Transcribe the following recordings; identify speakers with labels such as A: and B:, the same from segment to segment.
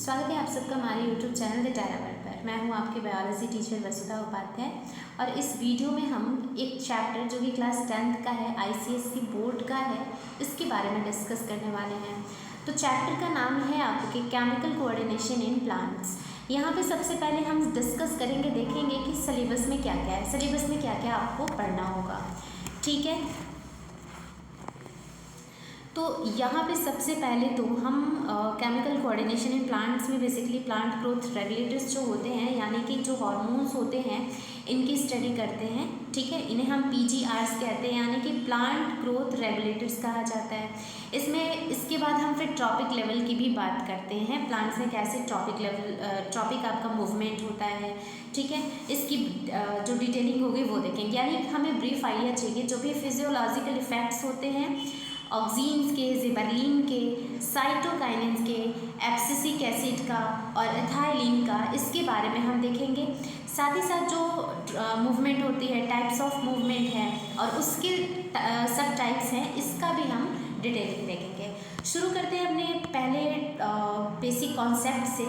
A: स्वागत है आप सबका हमारे YouTube channel the tiara world पर। मैं हूं आपकी बायोलॉजी टीचर वसुधा उपाध्याय और इस वीडियो में हम एक चैप्टर जो कि क्लास 10th का है, ICSE बोर्ड का है, इसके बारे में डिस्कस करने वाले हैं। तो चैप्टर का नाम है आपके केमिकल कोऑर्डिनेशन इन प्लांट्स। यहाँ पे सबसे पहले हम डिस्कस करेंगे, देखेंगे कि सिलेबस में क्या क्या है, सिलेबस में क्या क्या आपको पढ़ना होगा। ठीक है, तो यहाँ पे सबसे पहले तो हम केमिकल कोऑर्डिनेशन इन प्लांट्स में बेसिकली प्लांट ग्रोथ रेगुलेटर्स जो होते हैं, यानी कि जो हार्मोन्स होते हैं, इनकी स्टडी करते हैं। ठीक है, इन्हें हम PGRs कहते हैं, यानी कि प्लांट ग्रोथ रेगुलेटर्स कहा जाता है। इसमें इसके बाद हम फिर ट्रॉपिक लेवल की भी बात करते हैं, प्लांट्स में कैसे ट्रॉपिक आपका मूवमेंट होता है। ठीक है, इसकी जो डिटेलिंग होगी वो देखेंगे, यानी हमें ब्रीफ आइडिया चाहिए जो भी फिजियोलॉजिकल इफेक्ट्स होते हैं ऑक्सीन्स के, जिबरलिन के, साइटोकाइनिन्स के, एब्सिसिक एसिड का और एथाइलिन का, इसके बारे में हम देखेंगे। साथ ही साथ जो मूवमेंट होती है, टाइप्स ऑफ मूवमेंट है और उसके सब टाइप्स हैं, इसका भी हम डिटेलिंग देखेंगे। शुरू करते हैं अपने पहले बेसिक कॉन्सेप्ट से।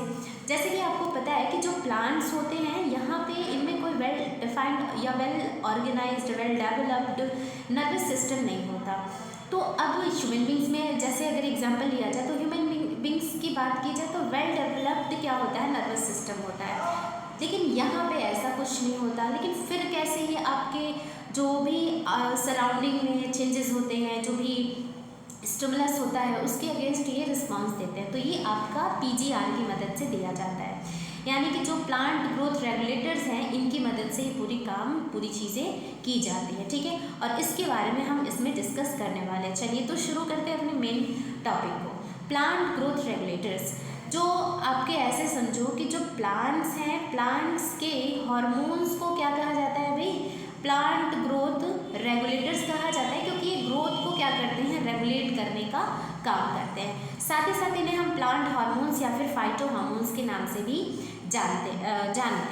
A: जैसे कि आपको पता है कि जो प्लांट्स होते हैं, यहाँ पे इनमें कोई वेल डिफाइंड या well organised, well developed nervous system नहीं होता। तो अब ह्यूमन बींग्स में जैसे अगर एग्जांपल लिया जाए तो ह्यूमन बींग्स की बात की जाए तो वेल डेवलप्ड क्या होता है, नर्वस सिस्टम होता है। लेकिन यहाँ पे ऐसा कुछ नहीं होता। लेकिन फिर कैसे ये आपके जो भी सराउंडिंग में चेंजेस होते हैं, जो भी स्टिमुलस होता है, उसके अगेंस्ट ये रिस्पॉन्स देते हैं। तो ये आपका PGR की मदद से दिया जाता है, यानी कि जो प्लांट ग्रोथ रेगुलेटर्स हैं, इनकी मदद से पूरी चीज़ें की जाती है। ठीक है, और इसके बारे में हम इसमें डिस्कस करने वाले हैं। चलिए तो शुरू करते हैं अपने मेन टॉपिक को। प्लांट ग्रोथ रेगुलेटर्स, जो आपके ऐसे समझो कि जो प्लांट्स हैं, प्लांट्स के हार्मोन्स को क्या कहा जाता है भाई, प्लांट ग्रोथ रेगुलेटर्स कहा जाता है, क्योंकि ये ग्रोथ को क्या करते हैं, रेगुलेट करने का काम करते हैं। साथ ही साथ इन्हें हम प्लांट हार्मोन्स या फिर फाइटो हार्मोन्स के नाम से भी जानते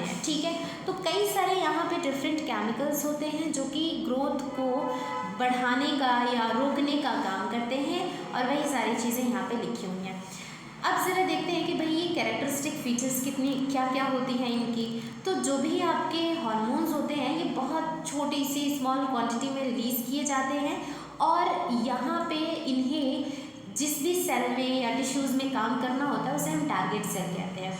A: हैं। ठीक है, तो कई सारे यहाँ पे डिफरेंट केमिकल्स होते हैं जो कि ग्रोथ को बढ़ाने का या रोकने का काम करते हैं, और वही सारी चीज़ें यहाँ पे लिखी हुई हैं। अब ज़रा देखते हैं कि भाई ये कैरेक्टरिस्टिक फीचर्स क्या क्या होती हैं इनकी। तो जो भी आपके हार्मोन्स होते हैं, ये बहुत छोटी सी स्मॉल क्वांटिटी में रिलीज़ किए जाते हैं, और यहाँ पे इन्हें जिस भी सेल में या टिश्यूज़ में काम करना होता है, उसे हम टारगेट सेल कहते हैं।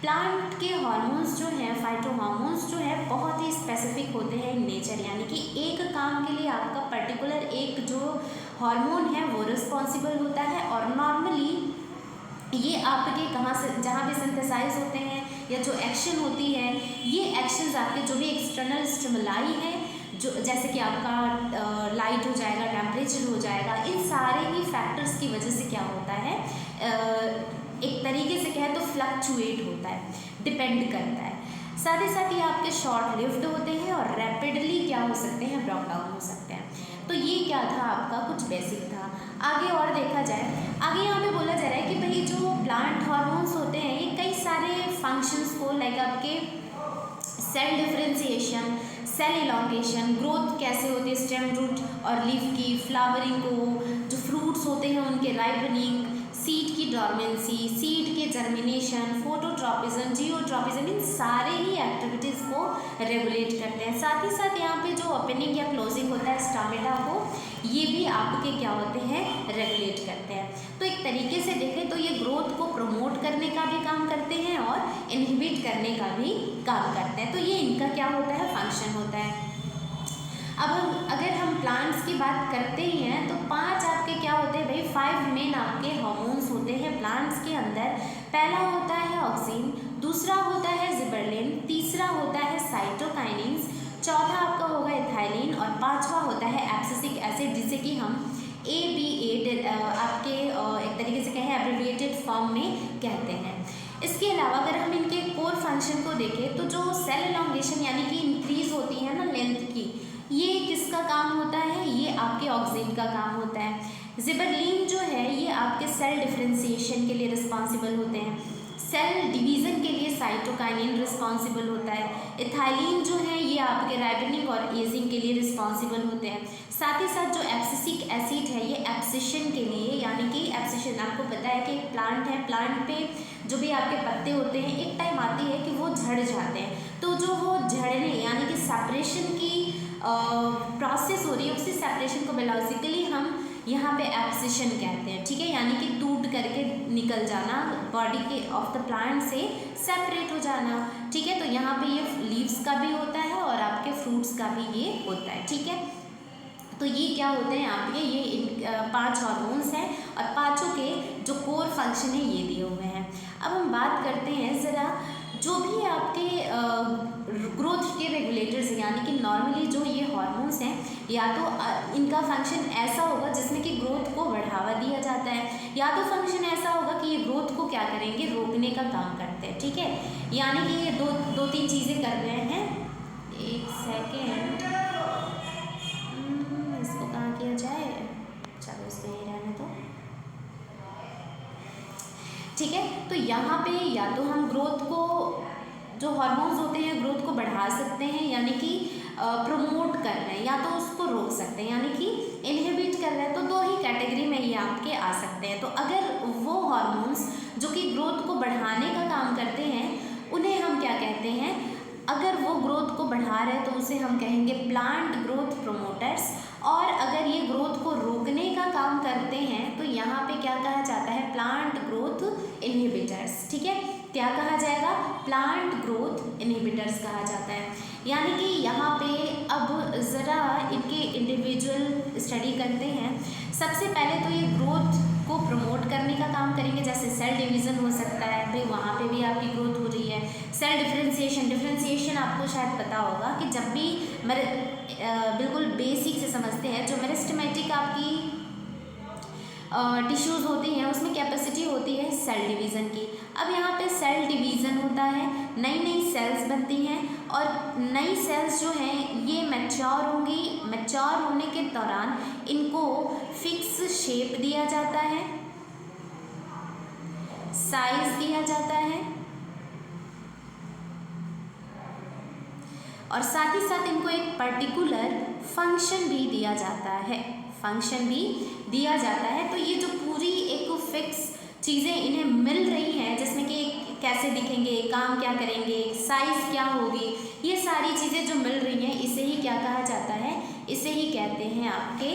A: प्लांट के हार्मोन्स जो हैं, फाइटो हार्मोन्स जो है, बहुत ही स्पेसिफिक होते हैं इन नेचर, यानी कि एक काम के लिए आपका पर्टिकुलर एक जो हार्मोन है वो रिस्पॉन्सिबल होता है। और नॉर्मली ये आपके जहाँ भी सिंथेसाइज होते हैं या जो एक्शन होती है, ये एक्शंस आपके जो भी एक्सटर्नल स्टिमुलाई हैं, जो जैसे कि आपका लाइट हो जाएगा, टेम्परेचर हो जाएगा, इन सारे ही फैक्टर्स की वजह से क्या होता है, एक तरीके से कहें तो फ्लक्चुएट होता है, डिपेंड करता है। साथ ही साथ ये आपके शॉर्ट लिव्ड होते हैं और रैपिडली क्या हो सकते हैं, ब्रेक डाउन हो सकते हैं। तो ये क्या था, आपका कुछ बेसिक था। आगे और देखा जाए, आगे यहाँ पे बोला जा रहा है कि भाई जो प्लांट हार्मोन्स होते हैं, ये कई सारे फंक्शंस को, लाइक आपके cell differentiation, cell elongation, growth कैसे होती है स्टेम, रूट और लीफ की, फ्लावरिंग को, जो फ्रूट्स होते हैं उनके राइपनिंग, सीड की डॉर्मेंसी, सीड के जर्मिनेशन, फोटोट्रॉपिज्म, जियोट्रॉपिज्म, इन सारे ही एक्टिविटीज़ को रेगुलेट करते हैं। साथ ही साथ यहाँ पे जो ओपनिंग या क्लोजिंग होता है स्टोमेटा को, ये भी आपके क्या होते हैं, रेगुलेट करते हैं। तो एक तरीके से देखें तो ये ग्रोथ को प्रमोट करने का भी काम करते हैं और इनहिबिट करने का भी काम करते हैं। तो ये इनका क्या होता है, फंक्शन होता है। अब अगर हम प्लांट्स की बात करते ही हैं तो 5 आपके क्या होते हैं भाई, 5 मेन आपके हार्मोन्स होते हैं प्लांट्स के अंदर। पहला होता है ऑक्सीन, दूसरा होता है जिबरलिन, तीसरा होता है साइटोकाइनिन्स, चौथा आपका होगा एथाइलिन, और पांचवा होता है एब्सिसिक एसिड, जिसे कि हम ABA आपके एक तरीके से कहें एब्रिविएटेड फॉर्म में कहते हैं। इसके अलावा अगर हम इनके कोर फंक्शन को देखें तो जो सेल इलॉन्गेशन यानी कि इंक्रीज होती है ना लेंथ की, ये किसका काम होता है, ये आपके ऑक्सीन का काम होता है। जिबरलिन जो है, ये आपके सेल डिफरेंशिएशन के लिए रिस्पॉन्सिबल होते हैं। सेल डिवीज़न के लिए साइटोकाइनिन रिस्पॉन्सिबल होता है। इथाइलिन जो है ये आपके राइपनिंग और एजिंग के लिए रिस्पॉन्सिबल होते हैं। साथ ही साथ जो एब्सिसिक एसिड है ये एब्सिशन के लिए, यानी कि एब्सिशन आपको पता है कि एक प्लांट है, प्लांट पे जो भी आपके पत्ते होते हैं एक टाइम आती है कि वो झड़ जाते हैं, तो जो वो झड़ने यानी कि सेपरेशन की प्रोसेस हो रही है, उसी सेपरेशन को बायोलॉजिकली हम यहाँ पे एब्सिशन कहते हैं, ठीक है, यानी कि टूट करके निकल जाना, बॉडी के ऑफ द प्लांट से सेपरेट हो जाना, ठीक है। तो यहाँ पे ये लीव्स का भी होता है और आपके फ्रूट्स का भी ये होता है, ठीक है। तो ये क्या होते हैं आपके, ये 5 हार्मोन्स हैं और पाँचों के जो कोर फंक्शन है ये दिए हुए हैं। अब हम बात करते हैं ज़रा जो भी आपके ग्रोथ के रेगुलेटर्स हैं, यानी कि नॉर्मली जो ये हार्मोन्स हैं या तो इनका फंक्शन ऐसा होगा जिसमें कि ग्रोथ को बढ़ावा दिया जाता है, या तो फंक्शन ऐसा होगा कि ये ग्रोथ को क्या करेंगे, रोकने का काम करते हैं, ठीक है। यानी कि ये दो तीन चीज़ें कर रहे हैं। एक सेकेंड, इसको कहाँ किया जाए, चलो इसको यही रहने दो, ठीक है। तो यहाँ पे या तो हम ग्रोथ को, जो हार्मोन्स होते हैं ग्रोथ को बढ़ा सकते हैं, यानी कि प्रमोट कर रहे हैं, या तो उसको रोक सकते हैं यानी कि इनहिबिट कर रहे हैं। तो दो ही कैटेगरी में ये आपके आ सकते हैं। तो अगर वो हार्मोन्स जो कि ग्रोथ को बढ़ाने का काम करते हैं उन्हें हम क्या कहते हैं, अगर वो ग्रोथ को बढ़ा रहे हैं तो उसे हम कहेंगे प्लांट ग्रोथ प्रोमोटर्स, और अगर ये ग्रोथ को रोकने का काम करते हैं तो यहाँ पे क्या कहा जाता है, प्लांट ग्रोथ इनहिबिटर्स, ठीक है। क्या कहा जाएगा, प्लांट ग्रोथ इनहिबिटर्स कहा जाता है। यानी कि यहाँ पे अब ज़रा इनके इंडिविजुअल स्टडी करते हैं। सबसे पहले तो ये ग्रोथ को प्रमोट करने का काम करेंगे, जैसे सेल डिवीज़न हो सकता है, भाई वहाँ पे भी आपकी ग्रोथ हो रही है। सेल डिफ्रेंशिएशन आपको शायद पता होगा कि जब भी मेरे बिल्कुल बेसिक से समझते हैं, जो मेरिस्टेमेटिक आपकी टिश्यूज़ होती हैं उसमें कैपेसिटी होती है सेल डिवीज़न की। अब यहाँ पे सेल डिवीज़न होता है, नई नई सेल्स बनती हैं और नई सेल्स जो हैं ये मैच्योर होंगी। मैच्योर होने के दौरान इनको फिक्स शेप दिया जाता है, साइज दिया जाता है और साथ ही साथ इनको एक पर्टिकुलर फंक्शन भी दिया जाता है, तो ये जो पूरी एक फिक्स चीज़ें इन्हें मिल रही हैं, जिसमें कि कैसे दिखेंगे, काम क्या करेंगे, साइज़ क्या होगी, ये सारी चीज़ें जो मिल रही हैं, इसे ही क्या कहा जाता है, इसे ही कहते हैं आपके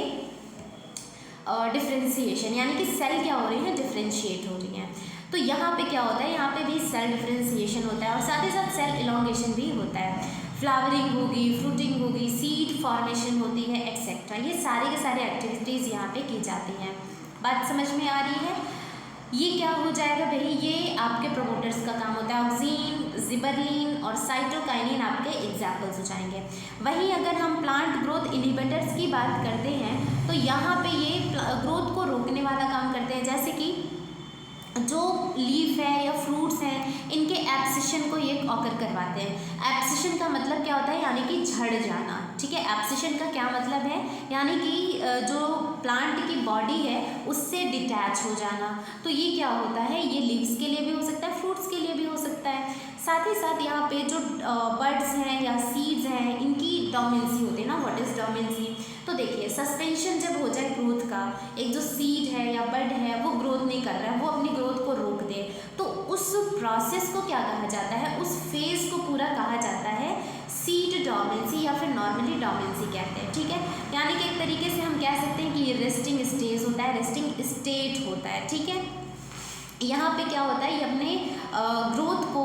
A: डिफ्रेंशिएशन, यानी कि सेल क्या हो रही हैं, डिफ्रेंशिएट हो रही हैं। तो यहाँ पे क्या होता है, यहाँ पे भी सेल डिफ्रेंशिएशन होता है और साथ ही साथ सेल इलॉन्गेशन भी होता है। फ्लावरिंग होगी, फ्रूटिंग होगी, सीड फॉर्मेशन होती है, एक्सेट्रा। ये सारे के सारे एक्टिविटीज़ यहाँ पे की जाती हैं। बात समझ में आ रही है। ये क्या हो जाएगा भाई, ये आपके प्रोमोटर्स का काम होता है। ऑक्सीन, जिबरलिन और साइटोकाइनिन आपके एग्जाम्पल्स हो जाएंगे। वहीं अगर हम प्लांट ग्रोथ इनहिबिटर्स की बात करते हैं तो यहाँ पे ये ग्रोथ को रोकने वाला काम करते हैं, जैसे कि जो लीफ है या फ्रूट्स हैं इनके एब्सिशन को ये ऑकर करवाते हैं। एब्सिशन का मतलब क्या होता है, यानी कि झड़ जाना, ठीक है। एब्सिशन का क्या मतलब है, यानी कि जो प्लांट की बॉडी है उससे डिटैच हो जाना। तो ये क्या होता है, ये लीव्स के लिए भी हो सकता है, फ्रूट्स के लिए भी हो सकता है। साथ ही साथ यहाँ पे जो बर्ड्स हैं या सीड्स हैं इनकी डोमेंसी होती है ना। व्हाट इज़ डोमेंसी, तो देखिए सस्पेंशन जब हो जाए ग्रोथ का, एक जो सीड है या बर्ड है वो ग्रोथ नहीं कर रहा है, वो अपनी ग्रोथ को रोक दे, तो उस प्रोसेस को क्या कहा जाता है, उस फेज़ को पूरा कहा जाता है सीड डोमेंसी या फिर नॉर्मली डोमेंसी कहते हैं, ठीक है। यानी कि एक तरीके से हम कह सकते हैं कि ये रेस्टिंग स्टेज होता है, रेस्टिंग स्टेट होता है, ठीक है। यहाँ पे क्या होता है, ये अपने ग्रोथ को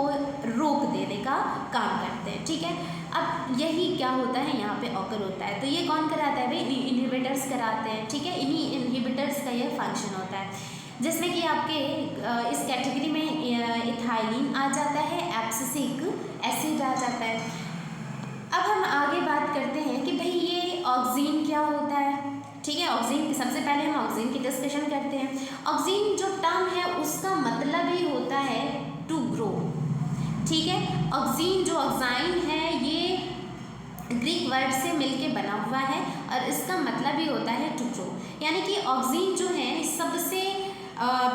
A: रोक देने का काम करते हैं, ठीक है। अब यही क्या होता है, यहाँ पे ऑकर होता है। तो ये कौन कराता है भाई, इनहिबिटर्स कराते हैं, ठीक है। इन्हीं इनहिबिटर्स का ये फंक्शन होता है, जिसमें कि आपके इस कैटेगरी में इथाइलिन आ जाता है, एब्सिसिक एसिड आ जाता है। अब हम आगे बात करते हैं कि भाई ये ऑक्सीन क्या होता है, ठीक है। ऑक्सीन, सबसे पहले हम ऑक्सीन की डिस्कशन करते हैं। ऑक्सीन जो टर्म है उसका मतलब ही होता है टू ग्रो, ठीक है। ऑक्सीन जो ऑक्साइन है ये ग्रीक वर्ड से मिलके बना हुआ है और इसका मतलब ही होता है टू ग्रो। यानी कि ऑक्सीन जो है सबसे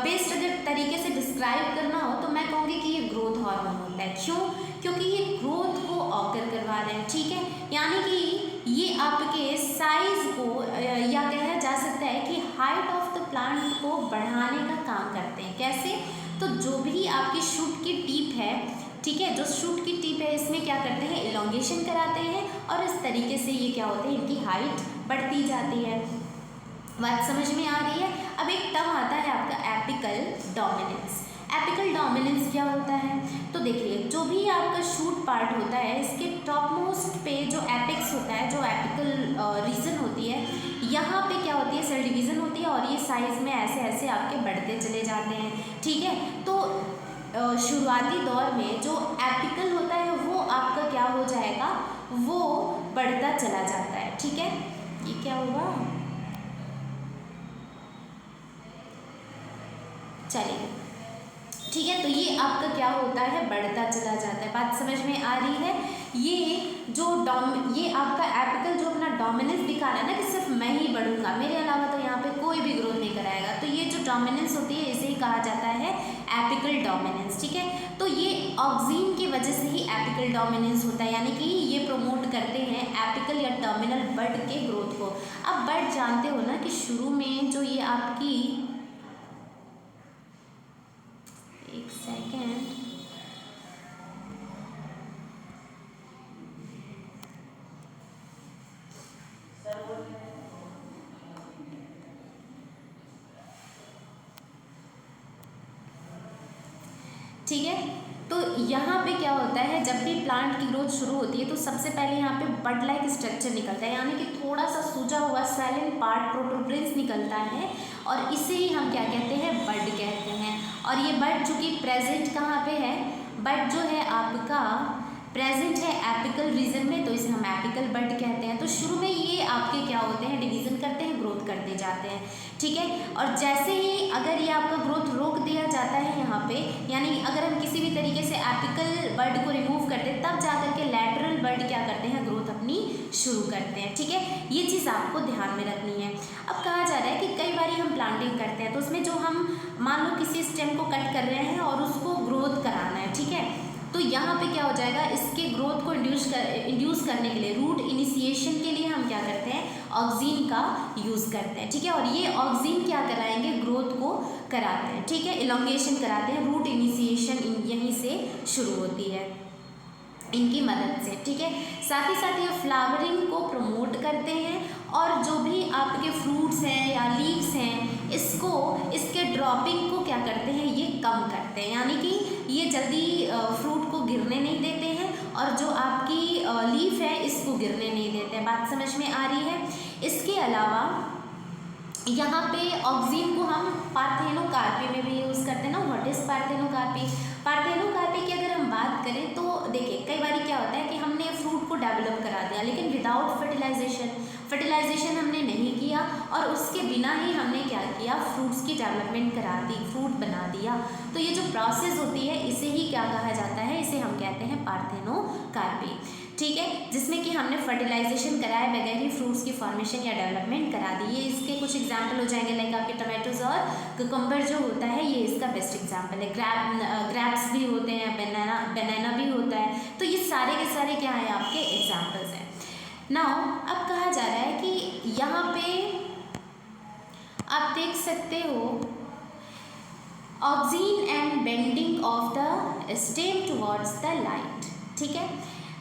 A: बेस्ट अगर तरीके से डिस्क्राइब करना हो तो मैं कहूँगी कि ये ग्रोथ हार्मोन होता है। क्यों? क्योंकि ये ग्रोथ को ऑकर करवा रहे हैं, ठीक है, यानी कि ये आपके साइज को या कहा जा सकता है कि हाइट ऑफ द प्लांट को बढ़ाने का काम करते हैं। कैसे? तो जो भी आपकी शूट की टिप है, ठीक है, जो शूट की टिप है इसमें क्या करते हैं, इलोंगेशन कराते हैं और इस तरीके से ये क्या होते हैं, इनकी हाइट बढ़ती जाती है। बात समझ में आ रही है? अब एक टर्म आता है आपका एपिकल डोमिनेंस। एपिकल डोमिनेंस क्या होता है? तो देखिए, जो भी आपका शूट पार्ट होता है इसके टॉप मोस्ट पे जो एपिक्स होता है, जो एपिकल रीजन होती है, यहाँ पे क्या होती है, सेल डिवीज़न होती है और ये साइज में ऐसे ऐसे आपके बढ़ते चले जाते हैं, ठीक है। तो शुरुआती दौर में जो एपिकल होता है वो आपका क्या हो जाएगा, वो बढ़ता चला जाता है, ठीक है। ये क्या होगा, चलिए ठीक है, तो ये आपका क्या होता है, बढ़ता चला जाता है। बात समझ में आ रही है? ये आपका एपिकल जो अपना डोमिनेंस दिखा रहा है ना कि सिर्फ मैं ही बढ़ूंगा, मेरे अलावा तो यहाँ पे कोई भी ग्रोथ नहीं कराएगा, तो ये जो डोमिनेंस होती है इसे ही कहा जाता है एपिकल डोमिनेंस, ठीक है। तो ये ऑक्सीन की वजह से ही एपिकल डोमिनेंस होता है, यानी कि ये प्रमोट करते हैं एपिकल या टर्मिनल बड के ग्रोथ को। अब बड जानते हो ना कि शुरू में जो ये आपकी, एक सेकेंड, ठीक है। तो यहाँ पे क्या होता है, जब भी प्लांट की ग्रोथ शुरू होती है तो सबसे पहले यहाँ पे बड लाइक स्ट्रक्चर निकलता है, यानी कि थोड़ा सा सूजा हुआ स्वेलिन पार्ट प्रोटोब्रेंस निकलता है और इसे ही हम क्या कहते हैं, बड कहते हैं। और ये बड चूँकि प्रेजेंट कहाँ पे है, बड जो है आपका प्रेजेंट है एपिकल रीजन में, तो इसे हम एपिकल बड कहते हैं। तो शुरू में ये आपके क्या होते हैं, डिवीजन करते हैं, ग्रोथ करते जाते हैं, ठीक है। और जैसे ही अगर ये आपका ग्रोथ रोक दिया जाता है यहाँ पे, यानी अगर हम किसी भी तरीके से एपिकल बड को रिमूव करते हैं, तब जाकर के लैटरल बड क्या करते हैं, ग्रोथ अपनी शुरू करते हैं, ठीक है। ये चीज़ आपको ध्यान में रखनी है। अब कहा जा रहा है कि कई बार हम प्लांटिंग करते हैं तो उसमें जो हम मान लो किसी स्टेम को कट कर रहे हैं और उसको ग्रोथ कराना है, ठीक है, तो यहाँ पे क्या हो जाएगा, इसके ग्रोथ को इंड्यूस करने के लिए, रूट इनिशिएशन के लिए हम क्या करते हैं, ऑक्सीन का यूज़ करते हैं, ठीक है। और ये ऑक्सीन क्या कराएंगे, ग्रोथ को कराते हैं, ठीक है, इलोंगेशन कराते हैं, रूट इनिशिएशन यहीं से शुरू होती है इनकी मदद से, ठीक है। साथ ही साथ ये फ्लावरिंग को प्रमोट करते हैं और जो भी आपके फ्रूट्स हैं या लीव्स हैं इसको, इसके ड्रॉपिंग को क्या करते हैं, ये कम करते हैं, यानी कि ये जल्दी फ्रूट को गिरने नहीं देते हैं और जो आपकी लीफ है इसको गिरने नहीं देते हैं। बात समझ में आ रही है? इसके अलावा यहाँ पे ऑक्सीन को हम पार्थेनोकार्पी में भी यूज़ करते हैं ना। What is parthenocarpy? पार्थेनोकार्पी की अगर हम बात करें तो देखिए, कई बार क्या होता है कि हमने फ्रूट को डेवलप करा दिया लेकिन विदाउट फर्टिलाइजेशन हमने नहीं किया और उसके बिना ही हमने क्या किया, फ्रूट्स की डेवलपमेंट करा दी, फ्रूट बना दिया। तो ये जो प्रोसेस होती है इसे ही क्या कहा जाता है, इसे हम कहते हैं पार्थेनोकार्पी, ठीक है, जिसमें कि हमने फर्टिलाइजेशन कराए बगैर ही फ्रूट्स की फॉर्मेशन या डेवलपमेंट करा दी। ये इसके कुछ एग्जाम्पल हो जाएंगे, लाइक आपके टमाटोज और कुकम्बर जो होता है ये इसका बेस्ट एग्जाम्पल है। ग्रैप्स भी होते हैं, बनाना भी होता है, तो ये सारे के सारे क्या हैं, आपके एग्जाम्पल्स हैं। नाउ अब कहा जा रहा है कि यहाँ पे आप देख सकते हो oxygen and bending of the stem towards the light, ठीक है।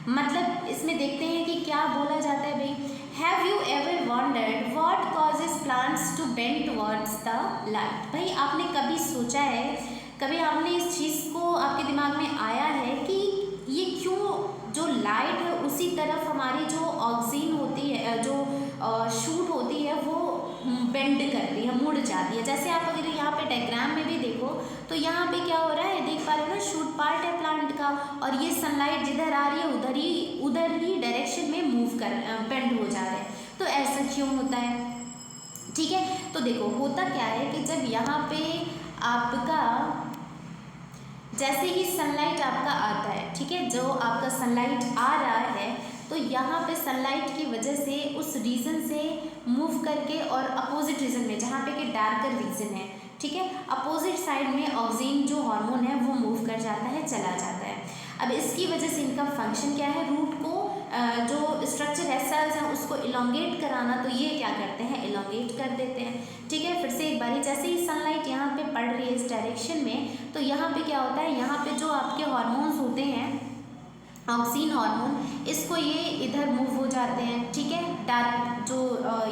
A: मतलब इसमें देखते हैं कि क्या बोला जाता है भाई, have you ever wondered what causes plants to bend towards the light? भाई आपने कभी सोचा है, कभी आपने इस चीज़ को आपके दिमाग में आया है कि ये क्यों जो लाइट है उसी तरफ हमारी जो ऑक्सीन होती है, जो शूट होती है वो बेंड करती है, मुड़ जाती है। जैसे आप अगर यहाँ पे डायग्राम में भी देखो तो यहाँ पे क्या हो रहा है, देख पा रहे हो ना, शूट पार्ट है प्लांट का और ये सनलाइट जिधर आ रही है उधर ही डायरेक्शन में मूव कर बेंड हो जा रहे हैं। तो ऐसा क्यों होता है, ठीक है। तो देखो होता क्या है कि जब यहाँ पे आपका जैसे ही सनलाइट आपका आता है, ठीक है, जो आपका सनलाइट आ रहा है तो यहाँ पे सनलाइट की वजह से उस रीजन से मूव करके और अपोजिट रीजन में जहाँ पे कि डार्कर रीजन है, ठीक है। अपोजिट साइड में ऑक्सीन जो हार्मोन है वो मूव कर जाता है, चला जाता है। अब इसकी वजह से इनका फंक्शन क्या है, रूट को जो स्ट्रक्चर है, सेल्स हैं, उसको इलोंगेट कराना, तो ये क्या करते हैं, इलोंगेट कर देते हैं। ठीक है, फिर से एक बारी, जैसे ही सनलाइट यहाँ पे पड़ रही है इस डायरेक्शन में, तो यहाँ पे क्या होता है, यहाँ पे जो आपके हार्मोन्स होते हैं, ऑक्सीन हार्मोन, इसको ये इधर मूव हो जाते हैं। ठीक है, डार्क जो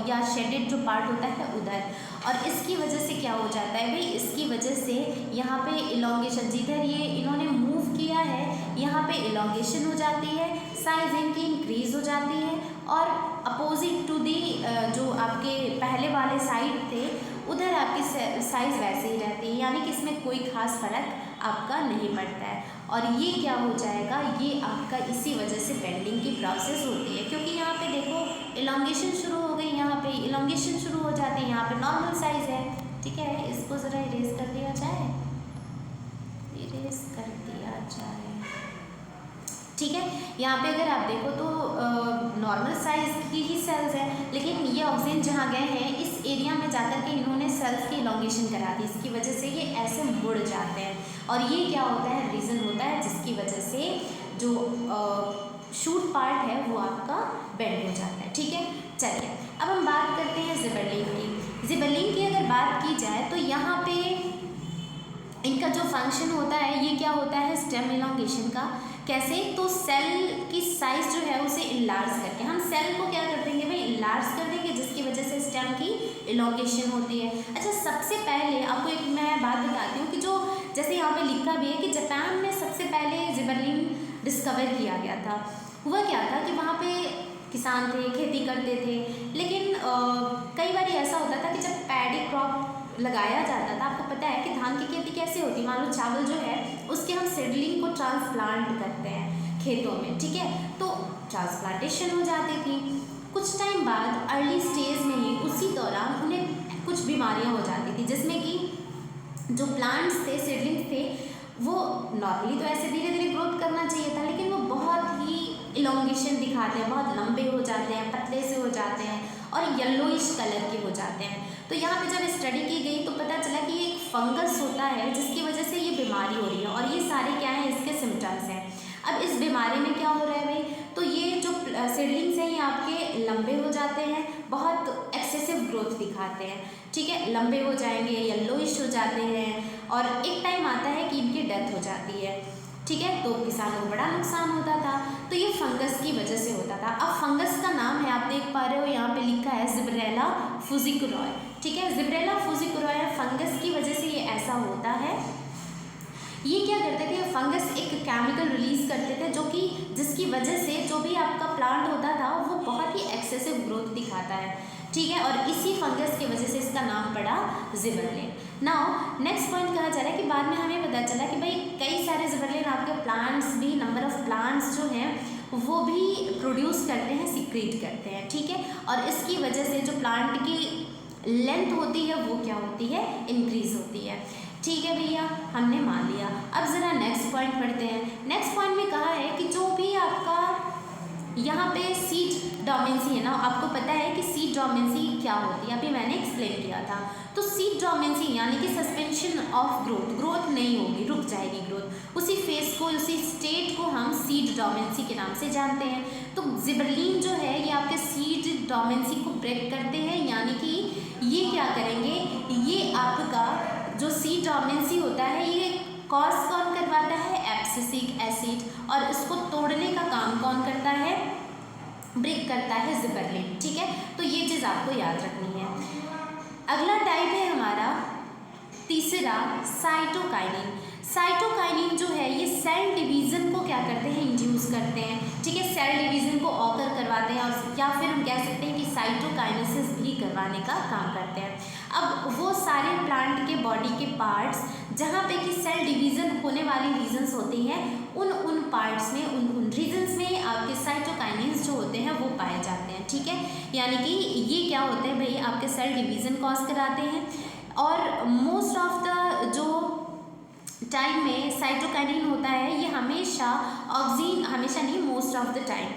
A: या शेडेड जो पार्ट होता है उधर, और इसकी वजह से क्या हो जाता है भाई, इसकी वजह से यहाँ पे इलोंगेशन, जिधर ये इन्होंने मूव किया है यहाँ पे इलोंगेशन हो जाती है, साइज इनकी इंक्रीज हो जाती है, और अपोजिट टू दी जो आपके पहले वाले साइड थे उधर आपकी साइज वैसे ही रहती है, यानी कि इसमें कोई खास फर्क आपका नहीं पड़ता है। और ये क्या हो जाएगा, ये आपका इसी वजह से बेंडिंग की प्रोसेस होती है, क्योंकि यहाँ पे देखो इलोंगेशन शुरू हो गई, यहाँ पे इलोंगेशन शुरू हो जाती है, यहाँ पे नॉर्मल साइज है। ठीक है, इसको ज़रा इरेज कर दिया जाए, इरेज कर दिया जाए। ठीक है, यहाँ पे अगर आप देखो तो नॉर्मल साइज की ही सेल्स है, लेकिन ये ऑक्सीजन जहाँ गए हैं इस एरिया में जाकर के इन्होंने सेल्स की इलोंगेशन करा दी, इसकी वजह से ये ऐसे मुड़ जाते हैं, और ये क्या होता है, रीज़न होता है जिसकी वजह से जो शूट पार्ट है वो आपका बेंड हो जाता है। ठीक है, चलिए अब हम बात करते हैं जिबरलिंग की। जिबरलिंग की अगर बात की जाए तो यहाँ पे इनका जो फंक्शन होता है, ये क्या होता है, स्टेम इलोंगेशन का। कैसे, तो सेल की साइज जो है उसे इनलार्ज करके हम सेल को क्या कर देंगे भाई, इनलार्ज कर देंगे, जिसकी वजह से स्टेम की इलोंगेशन होती है। अच्छा, सबसे पहले आपको एक मैं बात बताती हूँ कि जो जैसे यहाँ पे लिखा भी है कि जापान में सबसे पहले जिबरलिन डिस्कवर किया गया था। हुआ क्या था कि वहाँ पे किसान थे, खेती करते थे, लेकिन कई बार ऐसा होता था कि जब पैडी क्रॉप लगाया जाता था, आपको पता है कि धान की खेती कैसे होती है, मान लो चावल जो है उसके हम सीडलिंग को ट्रांसप्लांट करते हैं खेतों में। ठीक है, तो ट्रांसप्लांटेशन हो जाती थी, कुछ टाइम बाद अर्ली स्टेज में ही उसी दौरान उन्हें कुछ बीमारियां हो जाती थी, जिसमें कि जो प्लांट्स थे, सीडलिंग्स थे, वो नॉर्मली तो ऐसे धीरे धीरे ग्रोथ करना चाहिए था, लेकिन वो बहुत ही इलोंगेशन दिखाते हैं, बहुत लंबे हो जाते हैं, पतले से हो जाते हैं और येलोइश कलर के हो जाते हैं। तो यहाँ पे जब स्टडी की गई तो पता चला कि ये एक फंगस होता है जिसकी वजह से ये बीमारी हो रही है, और ये सारे क्या हैं, इसके सिम्टम्स हैं। अब इस बीमारी में क्या हो रहा है भाई, तो ये जो सीडलिंग्स हैं ये आपके लंबे हो जाते हैं, बहुत एक्सेसिव ग्रोथ दिखाते हैं। ठीक है, लंबे हो जाएंगे, येलोइश हो जाते हैं, और एक टाइम आता है कि इनकी डेथ हो जाती है। ठीक है, तो किसानों को बड़ा नुकसान होता था, तो ये फंगस की वजह से होता था। अब फंगस का नाम है, आप देख पा रहे हो यहाँ पे लिखा है जिब्रेला फुजिकुरोय। ठीक है, जिब्रेला फुजिकुरोय फंगस की वजह से ये ऐसा होता है। ये क्या करते थे, फंगस एक केमिकल रिलीज करते थे जो कि जिसकी वजह से जो भी आपका प्लांट होता था वो बहुत ही एक्सेसिव ग्रोथ दिखाता है। ठीक है, और इसी फंगस की वजह से इसका नाम पड़ा जिबरलिन। नाउ नेक्स्ट पॉइंट कहा जा रहा है कि बाद में हमें पता चला कि भाई कई सारे जिबरलिन आपके प्लांट्स भी, नंबर ऑफ प्लांट्स जो हैं वो भी प्रोड्यूस करते हैं, सीक्रेट करते हैं। ठीक है, और इसकी वजह से जो प्लांट की लेंथ होती है वो क्या होती है, इंक्रीज होती है। ठीक है भैया, हमने मान लिया। अब ज़रा नेक्स्ट पॉइंट पढ़ते हैं। नेक्स्ट पॉइंट में कहा है कि जो भी आपका यहाँ पे सीड डोमेंसी है ना, आपको पता है कि सीड डोमेंसी क्या होती है, अभी मैंने एक्सप्लेन किया था। तो सीड डोमेंसी यानी कि सस्पेंशन ऑफ ग्रोथ नहीं होगी, रुक जाएगी ग्रोथ, उसी फेज को, उसी स्टेट को हम सीड डोमेंसी के नाम से जानते हैं। तो जिबरलिन जो है ये आपके सीड डोमेंसी को ब्रेक करते हैं, यानी कि ये क्या करेंगे, ये आपका जो सीड डोमेंसी होता है ये कॉज कौन करवाता है, एब्सिसिक एसिड, और इसको तोड़ने का काम कौन करता है, ब्रेक करता है जिबरलिन। ठीक है, तो ये चीज़ आपको याद रखनी है। अगला टाइप है हमारा तीसरा, साइटोकाइनिन। साइटोकाइनिन जो है ये सेल डिवीज़न को क्या करते हैं, इंड्यूस करते हैं। ठीक है, सेल डिवीज़न को ऑकर करवाते हैं, और या फिर हम कह सकते हैं कि साइटोकाइनेसिस भी करवाने का काम करते हैं। अब वो सारे प्लांट के बॉडी के पार्ट्स जहाँ पे कि सेल डिवीज़न होने वाली रीजन्स होती हैं, उन पार्ट्स में, उन रीजन्स में आपके साइटोकाइनिन्स जो होते हैं वो पाए जाते हैं। ठीक है, यानी कि ये क्या होते हैं भाई, आपके सेल डिवीज़न कॉज कराते हैं, और मोस्ट ऑफ द जो टाइम में साइटोकाइनिन होता है ये हमेशा नहीं, most of the time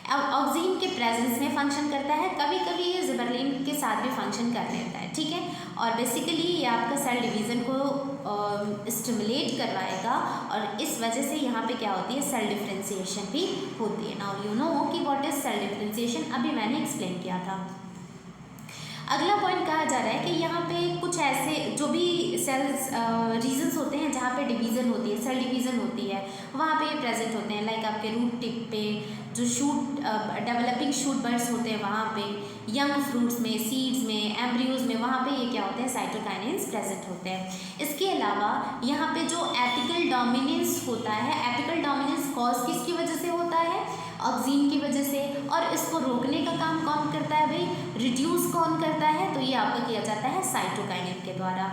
A: oxygen के प्रेजेंस में फंक्शन करता है, कभी कभी ये जिबरलिन के साथ भी फंक्शन कर लेता है, ठीक है। और बेसिकली ये आपका सेल डिवीज़न को स्टिमुलेट करवाएगा और इस वजह से यहाँ पे क्या होती है, सेल डिफरेंशिएशन भी होती है। नाउ यू नो कि व्हाट इज सेल डिफरेंशिएशन, अभी मैंने एक्सप्लेन किया था। अगला पॉइंट कहा जा रहा है कि यहाँ पे कुछ ऐसे जो भी सेल्स रीजन्स होते हैं जहाँ पे डिवीज़न होती है, सेल डिवीज़न होती है, वहाँ पे ये प्रेजेंट होते हैं। लाइक आपके रूट टिप पे जो शूट डेवलपिंग शूट बर्ड्स होते हैं वहाँ पे, यंग फ्रूट्स में, सीड्स में, एम्ब्रियोज में, वहाँ पे ये क्या होते हैं, साइटोकाइनेंस प्रेजेंट होते हैं। इसके अलावा यहाँ पे जो एपिकल डोमिनेंस होता है, एपिकल डोमिनेंस कॉज किसकी वजह से होता है, ऑक्सीन की वजह से, और इसको रोकने का काम कौन करता है भाई, रिड्यूस कौन करता है, तो ये आपका किया जाता है साइटोकाइनिन के द्वारा,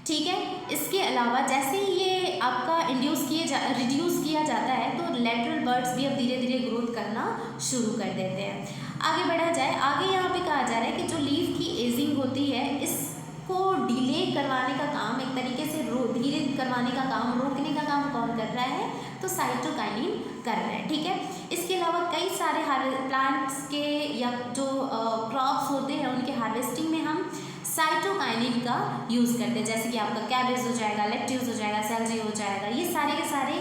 A: ठीक है। इसके अलावा जैसे ही ये आपका रिड्यूस किया जाता है तो लेटरल बर्ड्स भी अब धीरे धीरे ग्रोथ करना शुरू कर देते हैं। आगे बढ़ा जाए, आगे यहाँ पे कहा जा रहा है कि जो लीफ की एजिंग होती है इसको डिले करवाने का काम, एक तरीके से धीरे करवाने का काम, रोकने का काम कौन कर रहा है, तो साइटोकाइनिन कर रहा है, ठीक है। इसके अलावा कई सारे प्लांट्स के या जो क्रॉप्स होते हैं उनके हार्वेस्टिंग में हम साइटोकाइनिन का यूज़ करते हैं, जैसे कि आपका कैबेज हो जाएगा, लेट्यूस हो जाएगा, सैलरी हो जाएगा, ये सारे के सारे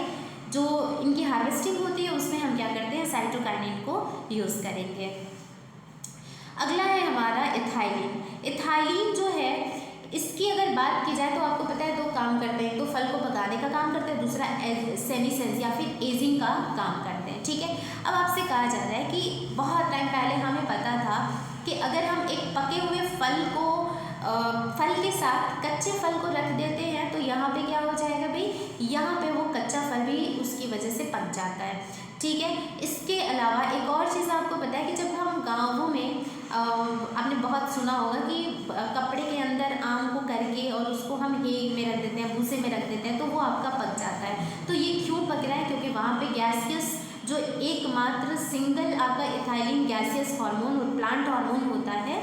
A: जो इनकी हार्वेस्टिंग होती है उसमें हम क्या करते हैं, साइटोकाइनिन को यूज़ करेंगे। अगला है हमारा इथाइलिन। इथाइलिन जो है इसकी अगर बात की जाए तो आपको पता है दो काम करते हैं, तो फल को पकाने का काम करते हैं, दूसरा सेमीसेंस या फिर एजिंग का काम करते हैं, ठीक है। अब आपसे कहा जा रहा है कि बहुत टाइम पहले हमें पता था कि अगर हम एक पके हुए फल के साथ कच्चे फल को रख देते हैं तो यहाँ पे क्या हो जाएगा भाई, यहाँ पे वो कच्चा फल भी उसकी वजह से पक जाता है, ठीक है। इसके अलावा एक और चीज़ आपको पता है कि जब हम गाँवों में आपने बहुत सुना होगा कि कपड़े के अंदर आम को करके और उसको हम हेग में रख देते हैं, भूसे में रख देते हैं, तो वो आपका पक जाता है। तो ये क्यों पक रहा है, क्योंकि वहाँ पे गैसियस जो एकमात्र सिंगल आपका इथाइलिन गैसियस हार्मोन और प्लांट हार्मोन होता है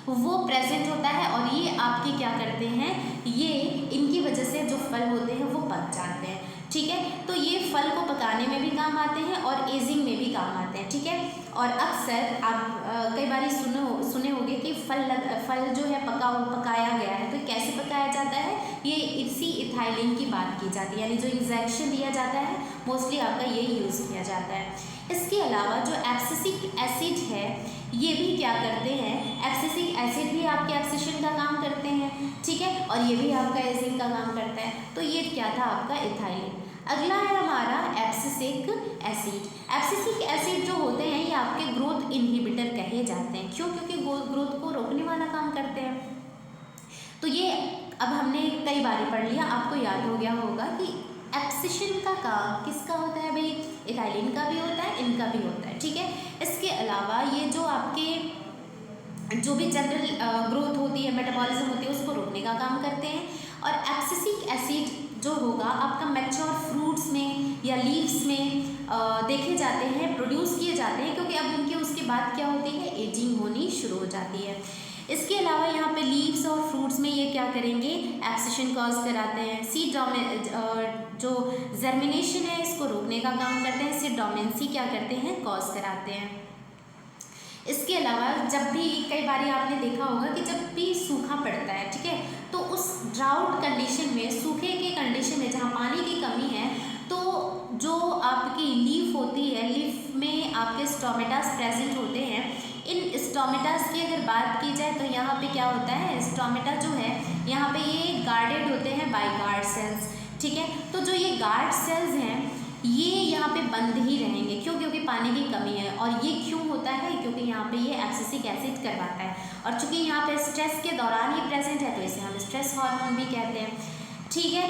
A: वो प्रेजेंट होता है, और ये आपके क्या करते हैं, ये इनकी वजह से जो फल होते हैं वो पक जाते हैं, ठीक है। तो ये फल को पकाने में भी काम आते हैं और एजिंग में भी काम आते हैं, ठीक है। और अक्सर आप कई बार सुने होंगे कि फल जो है पकाया गया है, तो कैसे पकाया जाता है, ये इसी इथाइलिन की बात की जाती है, यानी जो इंजेक्शन दिया जाता है मोस्टली आपका ये यूज़ किया जाता है। इसके अलावा जो एब्सिसिक एसिड है ये भी क्या करते हैं, एब्सिसिक एसिड भी आपके एब्सिशन का काम करते हैं, ठीक है, और ये भी आपका एजिंग का काम करता है। तो ये क्या था आपका इथाइलिन। अगला है हमारा एब्सिसिक एसिड। एब्सिसिक एसिड जो होते हैं ये आपके ग्रोथ इनहिबिटर कहे जाते हैं, क्यों, क्योंकि ग्रोथ को रोकने वाला काम करते हैं। तो ये अब हमने कई बार पढ़ लिया, आपको याद हो गया होगा कि एब्सिशन का काम किसका होता है भाई, इथाइलिन का भी होता है, इनका भी होता है, ठीक है। इसके अलावा ये जो आपके जो भी जनरल ग्रोथ होती है, मेटाबॉलिज्म होती है, उसको रोकने का काम करते हैं। और एब्सिसिक एसिड जो होगा आपका मैच्योर फ्रूट्स में या लीव्स में देखे जाते हैं, प्रोड्यूस किए जाते हैं, क्योंकि अब उनके उसके बाद क्या होती है, एजिंग होनी शुरू हो जाती है। इसके अलावा यहाँ पे लीव्स और फ्रूट्स में ये क्या करेंगे, एब्सिशन कॉज कराते हैं। सीड जो जर्मिनेशन है इसको रोकने का काम करते हैं, सीड डोमेंसी क्या करते हैं, कॉज कराते हैं। इसके अलावा जब भी कई बार आपने देखा होगा कि जब भी सूखा पड़ता है, ठीक है, तो उस ड्राउट कंडीशन में, सूखे के कंडीशन में जहाँ पानी की कमी है, तो जो आपकी लीफ होती है, लीफ में आपके स्टोमेटास प्रेजेंट होते हैं। इन स्टोमेटास की अगर बात की जाए तो यहाँ पे क्या होता है, स्टोमेटा जो है यहाँ पे ये गार्डेड होते हैं बाय गार्ड सेल्स, ठीक है। तो जो ये गार्ड सेल्स हैं ये यहाँ पे बंद ही रहेंगे, क्यों, क्योंकि पानी की कमी है। और ये क्यों होता है, क्योंकि यहाँ पे ये एब्सिसिक एसिड करवाता है, और चूंकि यहाँ पे स्ट्रेस के दौरान ये प्रेजेंट है तो इसे हम स्ट्रेस हार्मोन भी कहते हैं, ठीक है।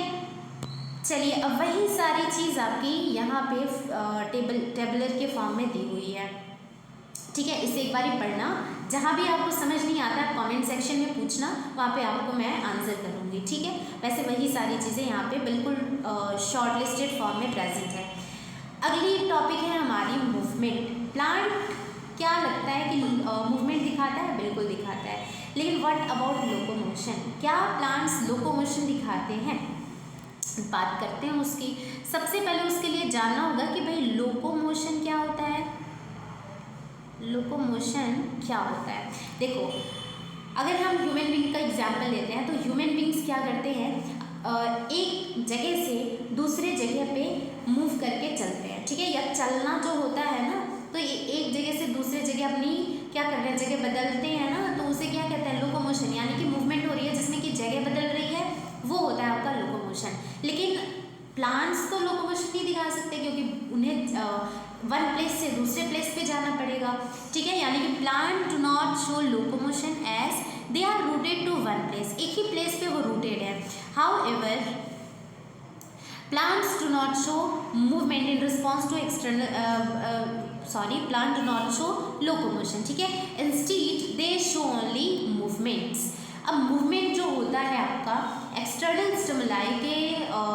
A: चलिए, अब वही सारी चीज़ आपकी यहाँ पे टेबुलर के फॉर्म में दी हुई है, ठीक है। इसे एक बार ही पढ़ना, जहाँ भी आपको समझ नहीं आता कमेंट सेक्शन में पूछना, वहाँ पे आपको मैं आंसर करूँगी, ठीक है। वैसे वही सारी चीज़ें यहाँ पे बिल्कुल शॉर्ट लिस्टेड फॉर्म में प्रेजेंट है। अगली टॉपिक है हमारी मूवमेंट। प्लांट क्या लगता है कि मूवमेंट दिखाता है, बिल्कुल दिखाता है, लेकिन व्हाट अबाउट लोकोमोशन, क्या प्लांट्स लोकोमोशन दिखाते हैं? बात करते हैं उसकी। सबसे पहले उसके लिए जानना होगा कि भाई लोकोमोशन क्या होता है। लोकोमोशन क्या होता है, देखो अगर हम ह्यूमन बींग का एग्जाम्पल लेते हैं तो ह्यूमन बींग्स क्या करते हैं, एक जगह से दूसरे जगह पे मूव करके चलते हैं, ठीक है। या चलना जो होता है ना, तो ये एक जगह से दूसरे जगह अपनी क्या कर रहे हैं, जगह बदलते हैं ना, तो उसे क्या कहते हैं, लोकोमोशन। यानी कि मूवमेंट हो रही है जिसमें कि जगह बदल रही है, वो होता है आपका लोकोमोशन। लेकिन प्लांट्स तो लोकोमोशन नहीं दिखा सकते क्योंकि उन्हें वन प्लेस से दूसरे प्लेस पे जाना पड़ेगा, ठीक है। यानी कि plant do not show locomotion as they are rooted to one place, एक ही प्लेस पे वो रूटेड है। However plants do not show movement in response to external plant do not show locomotion, ठीक है। Instead they show only movements. अब movement जो होता है आपका एक्सटर्नल स्टिमुलाई के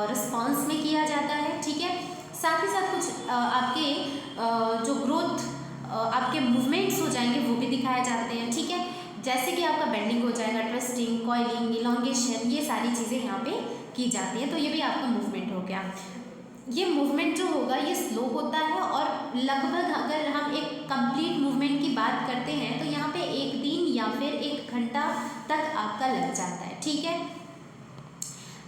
A: रिस्पॉन्स में किया जाता है, ठीक है। साथ ही साथ कुछ आपके जो ग्रोथ आपके मूवमेंट्स हो जाएंगे वो भी दिखाए जाते हैं, ठीक है। जैसे कि आपका बेंडिंग हो जाएगा, ट्विस्टिंग, कॉइलिंग, इलॉन्गेशन, ये सारी चीज़ें यहाँ पे की जाती हैं। तो ये भी आपका मूवमेंट हो गया। ये मूवमेंट जो होगा ये स्लो होता है और लगभग अगर हम एक कंप्लीट मूवमेंट की बात करते हैं तो यहाँ पे एक दिन या फिर 1 घंटा तक आपका लग जाता है, ठीक है।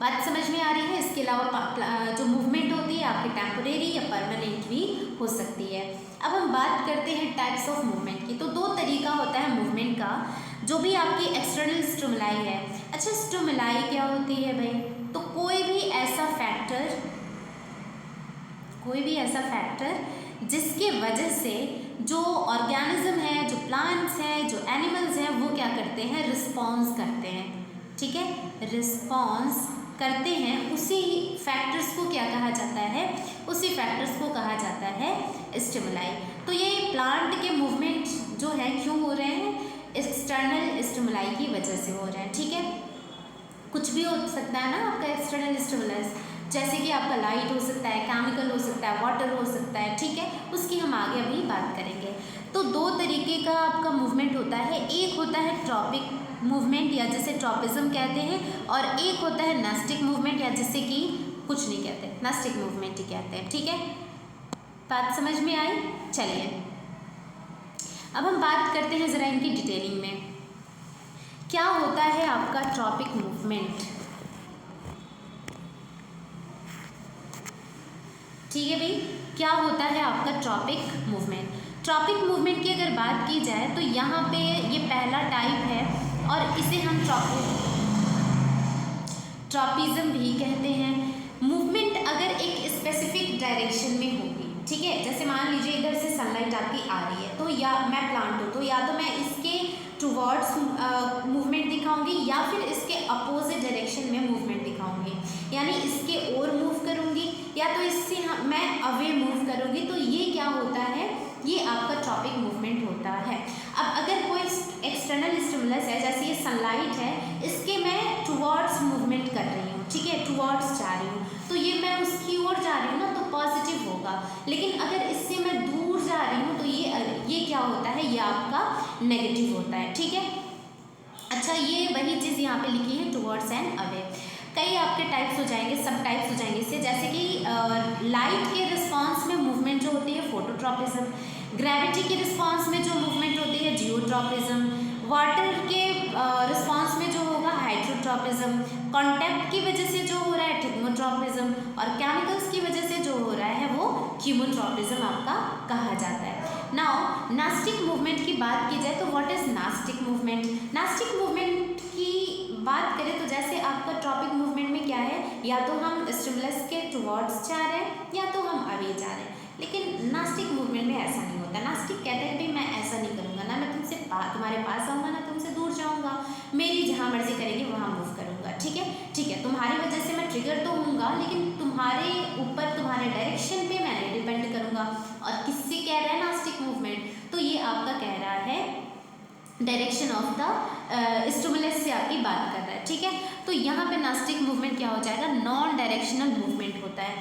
A: बात समझ में आ रही है। इसके अलावा जो मूवमेंट होती है आपकी टेम्पोरेरी या परमानेंट भी हो सकती है। अब हम बात करते हैं टाइप्स ऑफ मूवमेंट की। तो 2 तरीका होता है मूवमेंट का, जो भी आपकी एक्सटर्नल स्टिमुलाई है। अच्छा, स्टिमुलाई क्या होती है भाई, तो कोई भी ऐसा फैक्टर जिसके वजह से जो ऑर्गेनिज्म है, जो प्लांट्स हैं, जो एनिमल्स हैं, वो क्या करते हैं, रिस्पॉन्स करते हैं, ठीक है। रिस्पॉन्स करते हैं, उसी फैक्टर्स को क्या कहा जाता है, उसी फैक्टर्स को कहा जाता है स्टिमुलाई। तो ये प्लांट के मूवमेंट जो है क्यों हो रहे हैं, एक्सटर्नल स्टिमुलाई की वजह से हो रहे हैं, ठीक है। कुछ भी हो सकता है ना आपका एक्सटर्नल स्टिमुलस, जैसे कि आपका लाइट हो सकता है, केमिकल हो सकता है, वाटर हो सकता है, ठीक है। उसकी हम आगे अभी बात करेंगे। तो 2 तरीके का आपका मूवमेंट होता है। एक होता है ट्रॉपिक मूवमेंट या जिसे ट्रॉपिज्म कहते हैं, और एक होता है नास्टिक मूवमेंट या जिसे कि कुछ नहीं कहते, नास्टिक मूवमेंट ही कहते हैं, ठीक है। बात समझ में आई। चलिए अब हम बात करते हैं ज़रा इनकी डिटेलिंग में। क्या होता है आपका ट्रॉपिक मूवमेंट, ठीक है भाई। क्या होता है आपका ट्रॉपिक मूवमेंट। ट्रॉपिक मूवमेंट की अगर बात की जाए तो यहाँ पे ये पहला टाइप है और इसे हम ट्रॉपिज्म भी कहते हैं। मूवमेंट अगर एक स्पेसिफिक डायरेक्शन में होगी, ठीक है। जैसे मान लीजिए इधर से सनलाइट आपकी आ रही है, तो या मैं प्लांट हूँ तो या तो मैं इसके टुवर्ड्स मूवमेंट दिखाऊंगी या फिर इसके अपोजिट डायरेक्शन में मूवमेंट दिखाऊंगी, यानी इसके ओर मूव करूंगी या तो इससे मैं अवे मूव करूंगी। तो ये क्या होता है, ये आपका ट्रॉपिक मूवमेंट होता है। अब अगर कोई एक्सटर्नल स्टिमुलस है, जैसे ये सनलाइट है, इसके मैं टुवर्ड्स मूवमेंट कर रही हूँ, ठीक है, टुवर्ड्स जा रही हूँ, तो ये मैं उसकी ओर जा रही हूँ ना, तो पॉजिटिव होगा। लेकिन अगर इससे मैं दूर जा रही हूँ तो ये क्या होता है, ये आपका नेगेटिव होता है, ठीक है। अच्छा, ये वही चीज़ यहाँ पे लिखी है, टुवर्ड्स एंड अवे। कई आपके टाइप्स हो जाएंगे, सब टाइप्स हो जाएंगे इससे, जैसे कि लाइट के रिस्पांस में मूवमेंट जो होती है फोटोट्रॉपिज्म, ग्रेविटी के रिस्पांस में जो मूवमेंट होती है जियोट्रॉपिज्म, वाटर के रिस्पांस में जो होगा हाइड्रोट्रॉपिज्म, कांटेक्ट की वजह से जो हो रहा है थिग्मोट्रॉपिज्म, और केमिकल्स की वजह से जो हो रहा है वो कीमोट्रॉपिज्म आपका कहा जाता है। नाउ नास्टिक मूवमेंट की बात की जाए तो what is nastic movement. Nastic movement की बात करें तो जैसे आपका ट्रॉपिक मूवमेंट में क्या है, या तो हम स्टिमुलस के टुवर्ड्स जा रहे हैं या तो हम अवे जा रहे हैं, लेकिन नास्टिक मूवमेंट में ऐसा नहीं होता। नास्टिक कहते हैं भाई मैं ऐसा नहीं करूँगा ना, मैं तुमसे तुम्हारे पास आऊँगा ना तुमसे दूर जाऊँगा, मेरी जहाँ मर्जी करेगी वहाँ मूव करूँगा, ठीक है। ठीक है, तुम्हारी वजह से मैं ट्रिगर तो होऊंगा, लेकिन तुम्हारे ऊपर तुम्हारे डायरेक्शन पे मैं नहीं डिपेंड करूँगा। और किससे कह रहा है नास्टिक मूवमेंट, तो ये आपका कह रहा है डायरेक्शन ऑफ द स्टिमुलस से आपकी बात कर रहा है, ठीक है। तो यहाँ पे नास्टिक मूवमेंट क्या हो जाएगा, नॉन डायरेक्शनल मूवमेंट होता है।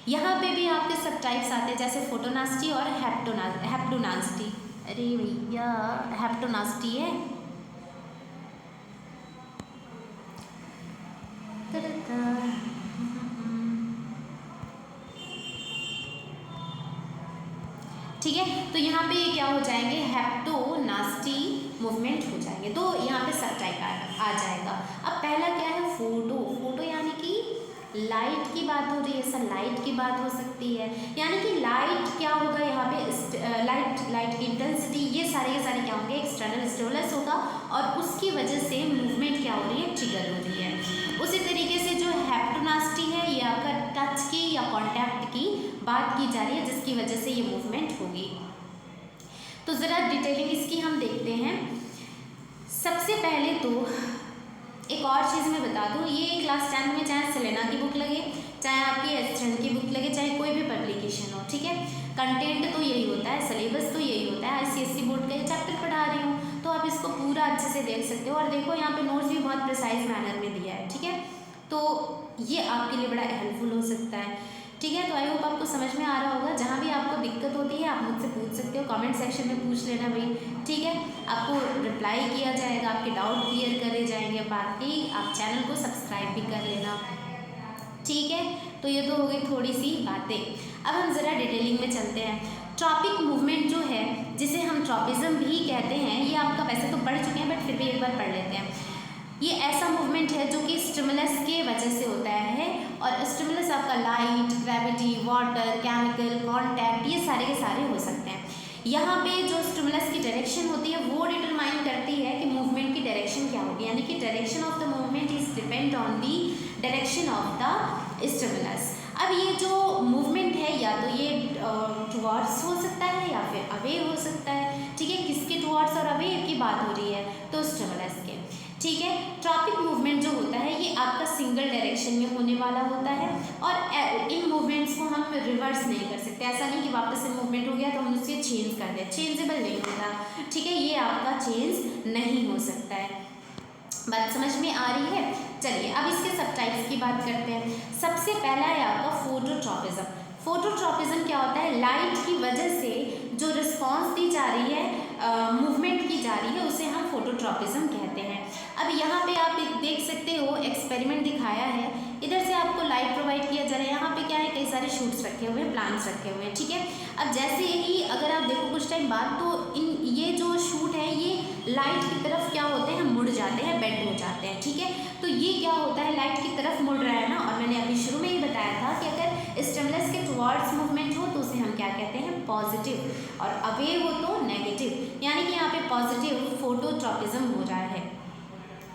A: यहाँ पे भी आपके सब टाइप्स आते हैं, जैसे फोटोनास्टी और हेप्टोनास्टी। अरे भैया हेप्टोनास्टी है, ठीक है। तो यहाँ पे ये क्या हो जाएंगे, हेप्टोनास्टी मूवमेंट हो जाएंगे। तो यहाँ पे सब टाइप आ जाएगा। अब पहला क्या है, फोटो यानी कि लाइट की बात हो रही है, सर लाइट की बात हो सकती है, यानी कि लाइट क्या होगा यहाँ पे, लाइट की इंटेंसिटी, ये सारे क्या होंगे, एक्सटर्नल स्टिमुलस होगा और उसकी वजह से मूवमेंट क्या हो रही है, ट्रिगर हो रही है। उसी तरीके से जो हेप्टोनास्टी है ये आपका टच की या कॉन्टैक्ट की बात की जा रही है, जिसकी वजह से ये मूवमेंट होगी। तो ज़रा डिटेलिंग इसकी हम देखते हैं। सबसे पहले तो एक और चीज़ मैं बता दूँ, ये क्लास 10 में चाहे सेलेना की बुक लगे, चाहे आपकी एस्ट्रेंट की बुक लगे, चाहे कोई भी पब्लिकेशन हो, ठीक है, कंटेंट तो यही होता है, सिलेबस तो यही होता है। ICSE बोर्ड का चैप्टर पढ़ा रही हूँ तो आप इसको पूरा अच्छे से देख सकते हो। और देखो यहाँ पे नोट्स भी बहुत प्रिसाइज मैनर में दिया है, ठीक है, तो ये आपके लिए बड़ा हेल्पफुल हो सकता है, ठीक है। तो आई होप आपको समझ में आ रहा होगा। जहाँ भी आपको दिक्कत होती है आप मुझसे पूछ सकते हो, कमेंट सेक्शन में पूछ लेना भाई, ठीक है, आपको रिप्लाई किया जाएगा, आपके डाउट क्लियर करे जाएंगे। बाकी आप चैनल को सब्सक्राइब भी कर लेना, ठीक है। तो ये तो हो गई थोड़ी सी बातें। अब हम ज़रा डिटेलिंग में चलते हैं। ट्रॉपिक मूवमेंट जो है, जिसे हम ट्रॉपिज्म भी कहते हैं, ये आपका वैसे तो पढ़ चुके हैं बट फिर भी एक बार पढ़ लेते हैं। ये ऐसा मूवमेंट है जो कि स्टिमुलस के वजह से होता है, और स्टिमुलस आपका light, gravity, water, chemical, contact, ये सारे के सारे हो सकते हैं। यहाँ पे जो स्टिमुलस की डायरेक्शन होती है वो डिटरमाइन करती है कि मूवमेंट की डायरेक्शन क्या होगी, यानी कि direction of the movement is depend on the direction of the stimulus. अब ये जो मूवमेंट है या तो ये टुवर्ड्स हो सकता है या फिर अवे हो सकता है, ठीक है। किसके टुवर्ड्स और अवे की बात हो रही है, तो स्टिमुलस के, ठीक है। ट्रॉपिक मूवमेंट जो होता है ये आपका सिंगल डायरेक्शन में होने वाला होता है, और इन मूवमेंट्स को हम रिवर्स नहीं कर सकते। ऐसा नहीं कि वापस से मूवमेंट हो गया तो हम उसे चेंज कर दें, चेंजेबल नहीं होता, ठीक है, ये आपका चेंज नहीं हो सकता है। बात समझ में आ रही है। चलिए अब इसके सब टाइप्स की बात करते हैं। सबसे पहला है आपका फोटोट्रॉपिज्म। फोटोट्रॉपिज्म क्या होता है, लाइट की वजह से जो रिस्पॉन्स दी जा रही है, मूवमेंट की जा रही है, उसे हम फोटोट्रॉपिज्म कहते हैं। अब यहाँ पे आप देख सकते हो एक्सपेरिमेंट दिखाया है, इधर से आपको लाइट प्रोवाइड किया जा रहा है, यहाँ पे क्या है, कई सारे शूट्स रखे हुए हैं, प्लांट्स रखे हुए हैं, ठीक है। अब जैसे ही अगर आप देखो कुछ टाइम बाद, तो ये जो शूट है ये लाइट की तरफ क्या होते हैं, मुड़ जाते हैं, बेंड हो जाते हैं, ठीक है। तो ये क्या होता है, लाइट की तरफ मुड़ रहा है ना, और मैंने अभी शुरू में ही बताया था कि अगर स्टिमुलस के टुवर्ड्स मूवमेंट हो तो उसे हम क्या कहते हैं, पॉजिटिव, और अवे हो तो नेगेटिव, यानी कि यहाँ पे पॉजिटिव फोटोट्रॉपिज्म हो रहा है,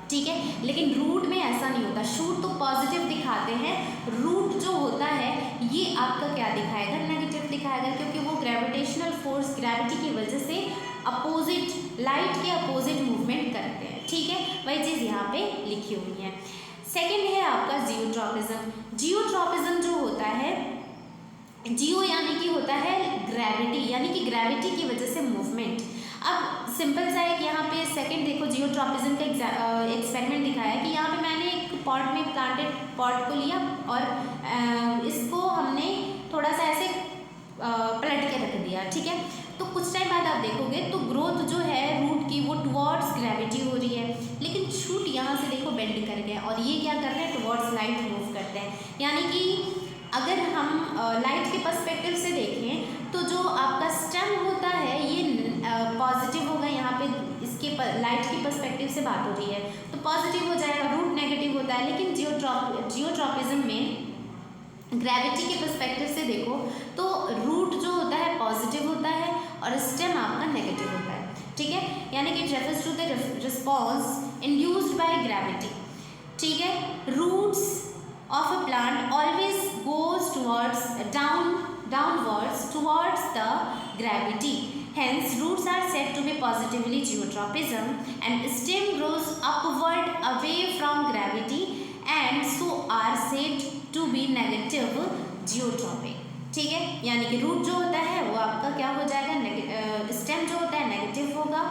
A: ठीक है। लेकिन रूट में ऐसा नहीं होता, शूट तो पॉजिटिव दिखाते हैं, रूट जो होता है ये आपका क्या दिखाएगा, नेगेटिव दिखाएगा, क्योंकि वो ग्रेविटेशनल फोर्स, ग्रेविटी की वजह से अपोजिट, लाइट के अपोजिट मूवमेंट करते हैं, ठीक है। वही चीज़ यहाँ पे लिखी हुई है। सेकेंड है आपका जियोट्रॉपिज्म। जियोट्रॉपिज्म जो होता है, जियो यानी कि होता है ग्रेविटी, यानी कि ग्रेविटी की वजह से मूवमेंट। अब सिंपल सा एक यहाँ पे सेकंड देखो, जियोट्रॉपिज्म का एक्सपेरिमेंट दिखाया है कि यहाँ पे मैंने एक पॉट में प्लांटेड पॉट को लिया और इसको हमने थोड़ा सा ऐसे पलट के रख दिया, ठीक है। तो कुछ टाइम बाद आप देखोगे तो ग्रोथ जो है रूट की वो टुवर्ड्स ग्रेविटी हो रही है, लेकिन शूट यहाँ से देखो बेंड कर गया, और ये क्या कर रहे हैं, टुवर्ड्स लाइट मूव करते हैं। यानी कि अगर हम लाइट के पर्सपेक्टिव से देखें तो जो आपका स्टेम होता है ये पॉजिटिव होगा, यहाँ पे इसके लाइट की पर्सपेक्टिव से बात हो रही है तो पॉजिटिव हो जाएगा, रूट नेगेटिव होता है। लेकिन जियोट्रॉपिज्म में ग्रेविटी के पर्सपेक्टिव से देखो तो रूट जो होता है पॉजिटिव होता है और स्टेम आपका नेगेटिव होता है, ठीक है। यानी कि it refers to the response induced by gravity, ठीक है। Roots of a plant always goes towards downwards towards the gravity, hence roots are said to be positively geotropism, and stem grows upward away from gravity and so are said to be negative geotropic, ठीक है। यानी कि root जो होता है वो आपका क्या हो जाएगा, स्टेम जो होता है नेगेटिव होगा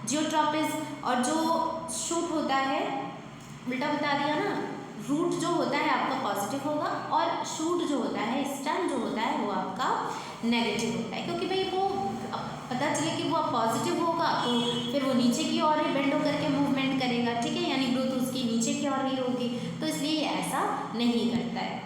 A: जियोट्रॉपिस, और जो शूट होता है उल्टा बता दिया ना, रूट जो होता है आपका पॉजिटिव होगा और शूट जो होता है, स्टेम जो होता है वो आपका नेगेटिव होता है, क्योंकि भाई वो पता चले कि वो पॉजिटिव होगा तो फिर वो नीचे की ओर ही बेंड होकर के मूवमेंट करेगा, ठीक है, यानी ग्रोथ उसकी नीचे की ओर ही होगी, तो इसलिए ऐसा नहीं करता है।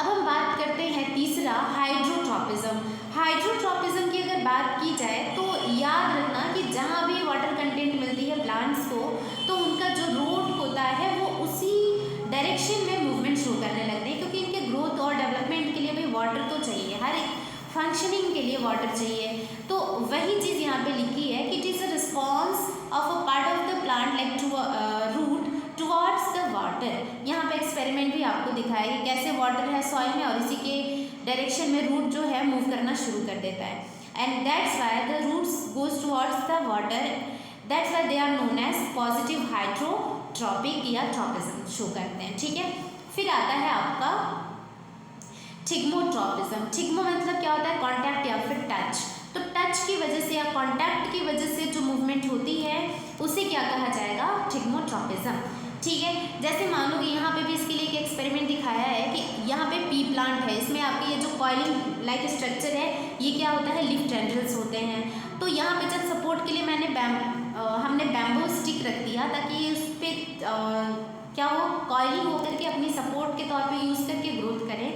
A: अब हम बात करते हैं तीसरा, हाइड्रोट्रॉपिज्म। हाइड्रोट्रॉपिज्म की अगर बात की जाए तो याद रखना कि जहाँ भी वाटर कंटेंट मिलती है प्लांट्स को, तो उनका जो रूट होता है वो उसी डायरेक्शन में मूवमेंट शो करने लगते हैं, क्योंकि इनके ग्रोथ और डेवलपमेंट के लिए भी वाटर तो चाहिए, हर एक फंक्शनिंग के लिए वाटर चाहिए। तो वही चीज़ यहाँ पे लिखी है कि it is a response of a part of the plant like root towards the water. यहाँ पे एक्सपेरिमेंट भी आपको दिखाया कि कैसे वाटर है सॉइल में और इसी के डायरेक्शन में रूट जो है मूव करना शुरू कर देता है, and that's why the roots goes towards the water, that's why they are known as positive hydrotropic या ट्रॉपिज्म शो करते हैं। ठीक है, फिर आता है आपका थिग्मोट्रॉपिज्म। थिग्मो मतलब क्या होता है, कॉन्टैक्ट या फिर टच। तो टच की वजह से या कॉन्टैक्ट की वजह से जो मूवमेंट होती है उसे क्या कहा जाएगा, थिग्मोट्रॉपिज्म। ठीक है, जैसे मान लो कि यहाँ पे भी इसके लिए एक एक्सपेरिमेंट दिखाया है कि यहाँ पे पी प्लांट है, इसमें आपके ये जो कॉइलिंग लाइक स्ट्रक्चर है ये क्या होता है, लीफ टेंड्रिल्स होते हैं। तो यहाँ पे जब सपोर्ट के लिए हमने बैम्बू स्टिक रख दिया ताकि उस पर क्या हो, कॉइलिंग होकर के अपनी सपोर्ट के तौर पे यूज़ करके ग्रोथ करें।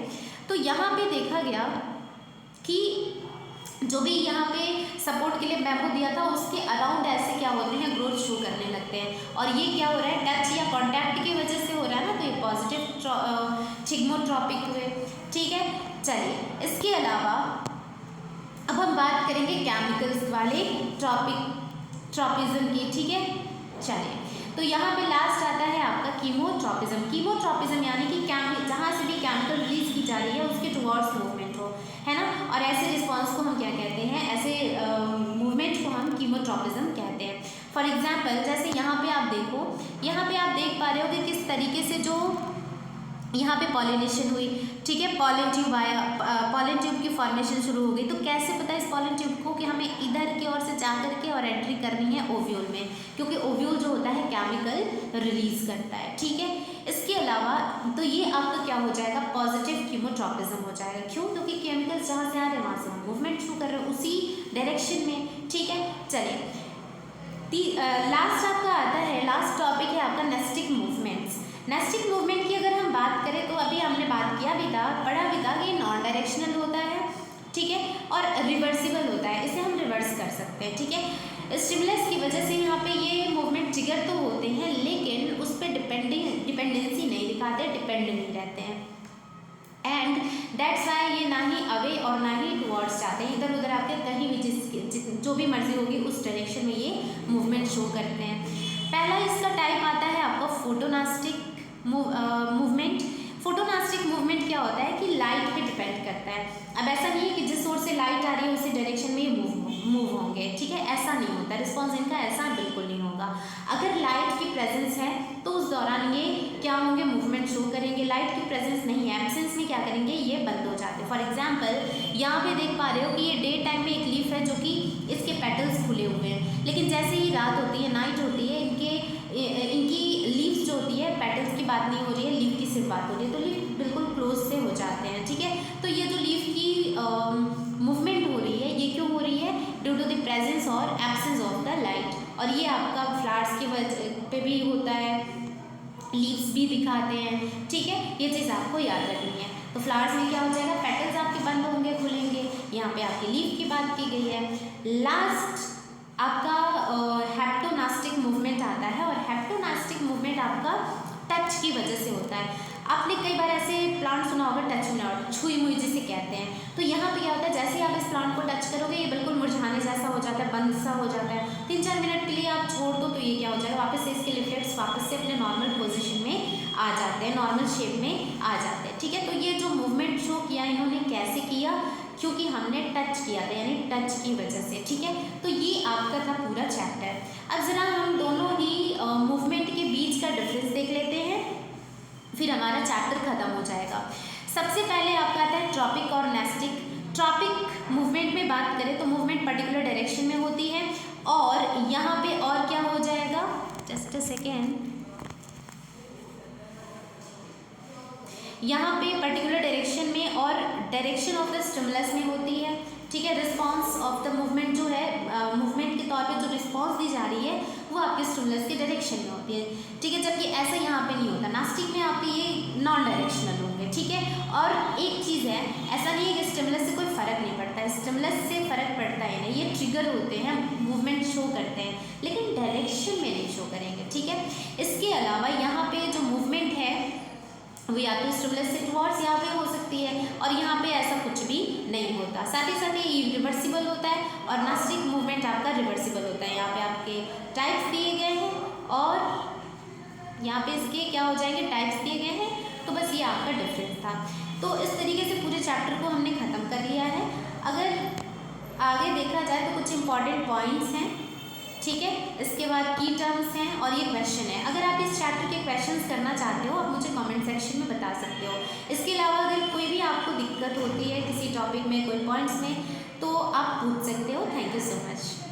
A: तो यहाँ पे देखा गया कि जो भी यहाँ पे सपोर्ट के लिए बैम्बू दिया था उसके अराउंड ऐसे क्या होते हैं, ग्रोथ शो करने लगते हैं, और ये क्या हो रहा है, टच या कॉन्टैक्ट की वजह से हो रहा है ना, तो ये पॉजिटिव थिग्मोट्रॉपिक हुए। ठीक है, चलिए इसके अलावा अब हम बात करेंगे केमिकल्स वाले ट्रॉपिज्म की। ठीक है, चलिए तो यहाँ पे लास्ट आता है आपका कीमोट्रॉपिज्म। कीमोट्रॉपिज्म यानी कि जहाँ से भी केमिकल रिलीज की जा रही है उसके टुवर्ड्स मूवमेंट हो, है ना, और ऐसे रिस्पॉन्स को हम क्या कहते हैं, ऐसे मूवमेंट को हम कीमोट्रॉपिज्म कहते हैं। फॉर एग्जांपल जैसे यहाँ पे आप देखो, यहाँ पे आप देख पा रहे हो कि किस तरीके से जो यहाँ पे पॉलिनेशन हुई। ठीक है, पॉलन ट्यूब आया, पॉलन ट्यूब की फॉर्मेशन शुरू हो गई। तो कैसे पता है इस पॉलन ट्यूब को कि हमें इधर की ओर से जा करके और एंट्री करनी है ओव्यूल में, क्योंकि ओव्यूल जो होता है केमिकल रिलीज करता है। ठीक है, इसके अलावा तो ये आपका क्या हो जाएगा, पॉजिटिव कीमोट्रॉपिज्म हो जाएगा। क्यों, क्योंकि केमिकल्स जहाँ से आ रहे हैं वहाँ से हम मूवमेंट शुरू कर रहे हैं उसी डायरेक्शन में। ठीक है, चलिए लास्ट आपका आता है, लास्ट टॉपिक है आपका नेस्टिक मूवमेंट्स। नेस्टिक मूवमेंट की अगर हम बात करें तो अभी हमने बात किया भी था, पढ़ा भी था कि नॉन डायरेक्शनल होता है, ठीक है, और रिवर्सिबल होता है, इसे हम रिवर्स कर सकते हैं। ठीक है, स्टिमुलस की वजह से यहाँ पे ये मूवमेंट ट्रिगर तो होते हैं लेकिन उस पर डिपेंडेंसी नहीं दिखाते, डिपेंड नहीं रहते हैं, एंड दैट्स वाई ये ना ही अवे और ना ही टुवर्ड्स जाते हैं, इधर उधर आपके कहीं भी जो भी मर्जी होगी उस डायरेक्शन में ये मूवमेंट शो करते हैं। पहला इसका टाइप आता है आपका फोटोनास्टिक मूवमेंट। फोटोनास्टिक मूवमेंट क्या होता है कि लाइट पे डिपेंड करता है। अब ऐसा नहीं है कि जिस सोर्स से लाइट आ रही है उसी डायरेक्शन में ये मूव होंगे, ठीक है, ऐसा नहीं होता, रिस्पॉन्स इनका ऐसा बिल्कुल नहीं होगा। अगर लाइट की प्रेजेंस है तो उस दौरान ये क्या होंगे, मूवमेंट शो करेंगे। लाइट की प्रेजेंस नहीं है, एब्सेंस में क्या करेंगे, ये बंद हो जाते हैं। फॉर एग्जाम्पल यहाँ पे देख पा रहे हो कि ये डे टाइम में एक लीफ है जो कि इसके पेटल्स खुले हुए हैं, लेकिन जैसे ही रात होती है, नाइट होती है, इनकी लीव्स जो होती है, पेटल्स की बात नहीं हो रही है, लीफ की सिर्फ बात हो रही है, तो लीफ बिल्कुल क्लोज से हो जाते हैं। ठीक है, तो ये जो लीफ की मूवमेंट हो रही है ये क्यों हो रही है, ड्यू टू द प्रेजेंस और एब्सेंस ऑफ द लाइट। और ये आपका फ्लावर्स की वजह पे भी होता है, लीव्स भी दिखाते हैं। ठीक है, ये चीज़ आपको याद रखनी है। तो फ्लावर्स में क्या हो जाएगा, पेटल्स आपके बंद होंगे, खुलेंगे, यहाँ पे आपकी लीफ की बात की गई है। लास्ट आपका हेप्टोनास्टिक मूवमेंट आता है, और हेप्टोनास्टिक मूवमेंट आपका टच की वजह से होता है। आपने कई बार ऐसे प्लांट सुना होगा टच मी नॉट, छुई मुई जिसे कहते हैं। तो यहाँ पे क्या होता है, जैसे ही आप इस प्लांट को टच करोगे ये बिल्कुल मुरझाने जैसा हो जाता है, बंद सा हो जाता है। 3-4 मिनट के लिए आप छोड़ दो तो ये क्या हो जाएगा, वापस से इसके लिफ्लेट्स वापस से अपने नॉर्मल पोजीशन में आ जाते हैं, नॉर्मल शेप में आ जाते हैं। ठीक है, तो ये जो मूवमेंट शो किया इन्होंने कैसे किया, क्योंकि हमने टच किया था, यानी टच की वजह से। ठीक है, तो ये आपका था पूरा चैप्टर। अब ज़रा हम दोनों ही मूवमेंट के बीच का डिफरेंस देख लेते हैं, फिर हमारा चैप्टर ख़त्म हो जाएगा। सबसे पहले आपका आता है ट्रॉपिक और नेस्टिक। ट्रॉपिक मूवमेंट में बात करें तो मूवमेंट पर्टिकुलर डायरेक्शन में होती है, और यहाँ पे और क्या हो जाएगा, जस्ट अ सेकेंड, यहाँ पे पर्टिकुलर डायरेक्शन में और डायरेक्शन ऑफ द स्टिमुलस में होती है। ठीक है, रिस्पांस ऑफ द मूवमेंट जो है, मूवमेंट के तौर पे जो रिस्पांस दी जा रही है वो आपके स्टिमुलस के डायरेक्शन में होती है। ठीक है, जबकि ऐसा यहाँ पे नहीं होता, नास्टिक में आपके ये नॉन डायरेक्शनल होंगे। ठीक है, और है, ऐसा नहीं है कि स्टिमुलस से कोई फ़र्क नहीं पड़ता है, स्टिमुलस से फ़र्क पड़ता है ना, ये ट्रिगर होते हैं, मूवमेंट शो करते हैं, लेकिन डायरेक्शन में नहीं शो करेंगे, ठीक है। इसके अलावा यहाँ पे जो मूवमेंट है वो या तो स्टिमुलस से टुवर्ड्स यहाँ पे हो सकती है, और यहाँ पे ऐसा कुछ भी नहीं होता। साथ ही साथ ये रिवर्सिबल होता है, और नास्टिक मूवमेंट आपका रिवर्सिबल होता है। यहाँ पे आपके टाइप्स दिए गए हैं, और यहाँ पे इसके क्या हो जाएंगे, टाइप्स दिए गए हैं। तो बस ये आपका डिफरेंस था। तो इस तरीके से पूरे चैप्टर को हमने ख़त्म कर लिया है। अगर आगे देखा जाए तो कुछ इंपॉर्टेंट पॉइंट्स हैं, ठीक है। इसके बाद की टर्म्स हैं, और ये क्वेश्चन है। अगर आप इस चैप्टर के क्वेश्चंस करना चाहते हो, आप मुझे कमेंट सेक्शन में बता सकते हो। इसके अलावा अगर कोई भी आपको दिक्कत होती है किसी टॉपिक में, कोई पॉइंट्स में, तो आप पूछ सकते हो। Thank you so much.